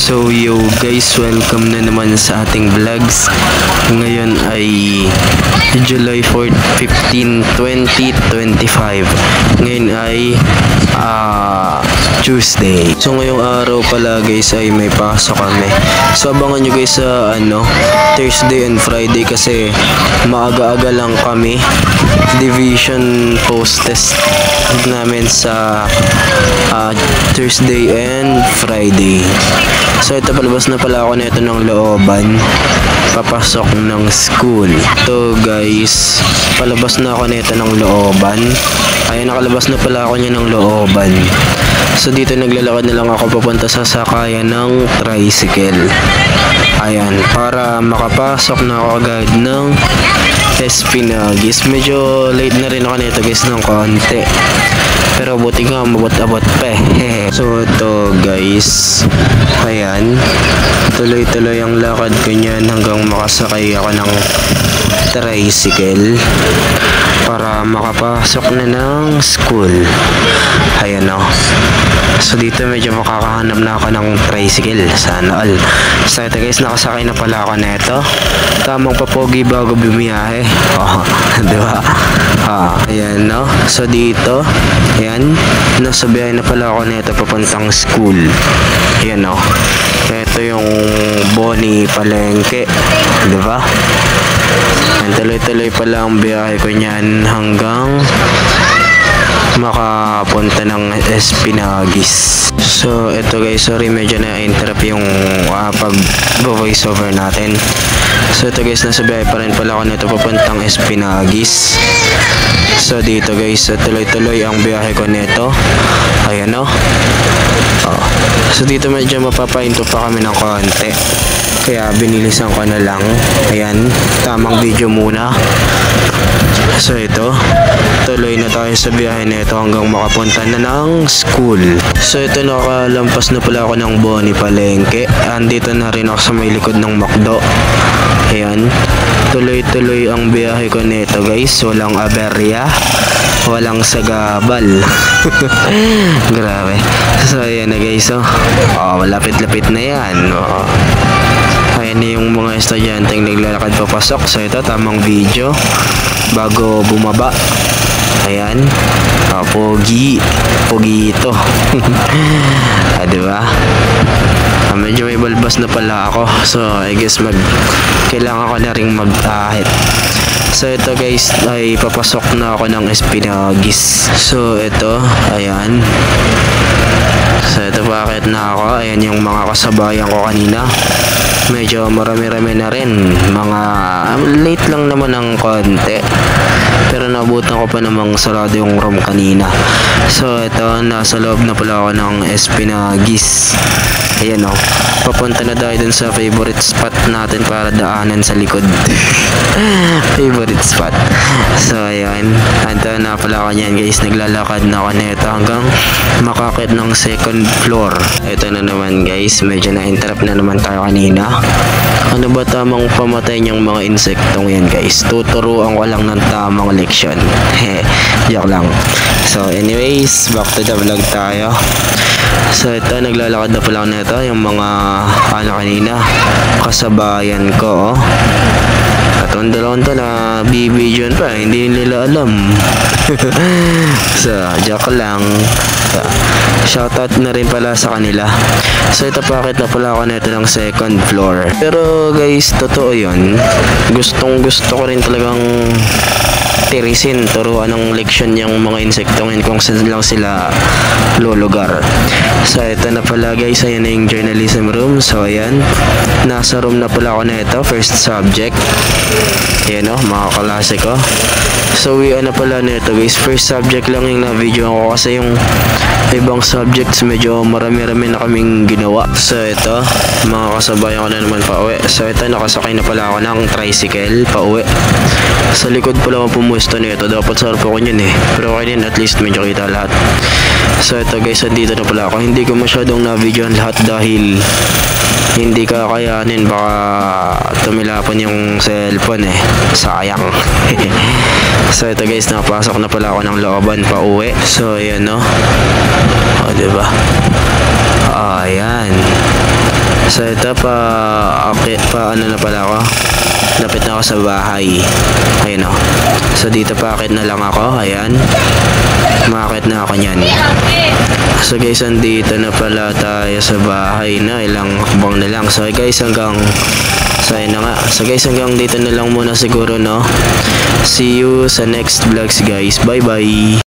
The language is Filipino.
So yo guys, welcome na naman sa ating vlogs. Ngayon ay July 4, 15, 2025. Ngayon ay Tuesday. So ngayong araw pala guys ay may pasok kami. So abangan nyo guys sa Thursday and Friday kasi maaga-aga lang kami. Division post test namin sa Thursday and Friday. So ito, palabas na pala ako nito ng looban, papasok ng school. So guys, palabas na ako nito ng looban. Ayun, nakalabas na pala ako niya ng looban. So dito naglalakad na lang ako papunta sa sakayan ng tricycle. Ayan, para makapasok na ako agad ng Espinagis. Medyo late na rin ako nito guys ng konti, pero buti nga mabot-abot pa eh. So ito guys, ayan, tuloy-tuloy ang lakad ko niyan hanggang makasakay ako ng tricycle para makapasok na ng school. Ayan o. So dito medyo makakahanap na ako ng tricycle. Sana all. So ito guys, nakasakay na pala ako nito. Tamang papogi bago bumiyahe. Oh, diba? Ayan no. So dito, ayan, nasa biyahe na pala ako nito papuntang school. Ayan no. Ito yung Boni Palengke, diba? Ayan, tuloy-tuloy pala ang biyahe ko niyan hanggang makapunta ng Espinagis. So ito guys, sorry medyo na-interrupt yung pag-voice over natin. So ito guys, nasa biyahe pa rin pala ako nito papuntang Espinagis. So dito guys, tuloy-tuloy ang biyahe ko nito. Ayan o. So dito medyo mapapahinto pa kami ng konti, kaya binilisan ko na lang. Ayan, tamang video muna. So ito, tuloy na tayo sa biyahe nito hanggang makapunta na ng school. So ito, nakalampas na pala ako ng Boni Palengke. Andito na rin ako sa may likod ng McDo. Ayan, tuloy-tuloy ang biyahe ko nito guys. Walang aberya, walang sagabal. Grabe. So ayan na guys, malapit-lapit na yan. Ayan na yung mga estudyanteng naglalakad papasok. So ito, tamang video bago bumaba. Ayan, pogi ito. Diba? Medyo may balbas na pala ako, so I guess kailangan ko na ring mag-ahit. So ito guys, ay papasok na ako ng Espinagis. So ito, ayan. So ito, bakit na ako? Ayan yung mga kasabayan ko kanina. Medyo marami-rami na rin. Mga late lang naman ng konti, pero nabutan ko pa namang sarado yung room kanina. So ito, nasa loob na pala ako ng Espinagis. Ayan o, papunta na tayo dun sa favorite spot natin para daanan sa likod. Favorite spot. So ayan, ando na pala ako niyan guys. Naglalakad na ako nito hanggang makakit ng second floor. Ito na naman guys, medyo na-interrupt na naman tayo kanina. Ano ba tamang pamatay niyang mga insektong yan guys? Tuturuan ko lang ng tamang leksyon. Joke lang. So anyways, back to the vlog tayo. So ito, naglalakad na pala ako nito. Yung mga kanina, kasabayan ko. At ang dalawang to na bibidyon pa, hindi nila alam. So joke lang. So, shoutout na rin pala sa kanila. So ito, pakit na pala ako nito ng second floor. Pero guys, totoo yun. Gustong gusto ko rin talagang tirisin, turuan ng leksyon yung mga insektong yun kung saan lang sila lulugar. So ito na pala guys, ayan na yung journalism room. So ayan, nasa room na pala ako na ito, first subject. Ayan o, mga kalase ko. So na pala na ito guys, first subject lang yung na-video ko kasi yung ibang subjects medyo marami-rami na kaming ginawa. So ito, mga kasabayan ko na naman pa uwi. So ito, nakasakay na pala ako ng tricycle pa uwi. Sa likod pala ako pumuesto nito, dapat sa harapan ko yun eh, pero okay din, at least medyo kita lahat. So ito guys, dito na pala ako. Hindi ko masyadong na-videoan lahat dahil hindi kakayanin, baka tumilapon yung cellphone eh, sayang. So ito guys, nakapasok na pala ako ng looban pa uwi. So ayan no, diba? Ayan, So ito pa ano na pala ako. Lapit na ako sa bahay. Ayun o. So dito paakit na lang ako. Ayan. Maakit na ako niyan. So guys, andito na pala tayo sa bahay na. Ilang hakbang na lang. So guys, hanggang dito na lang muna siguro, no? See you sa next vlogs guys. Bye bye.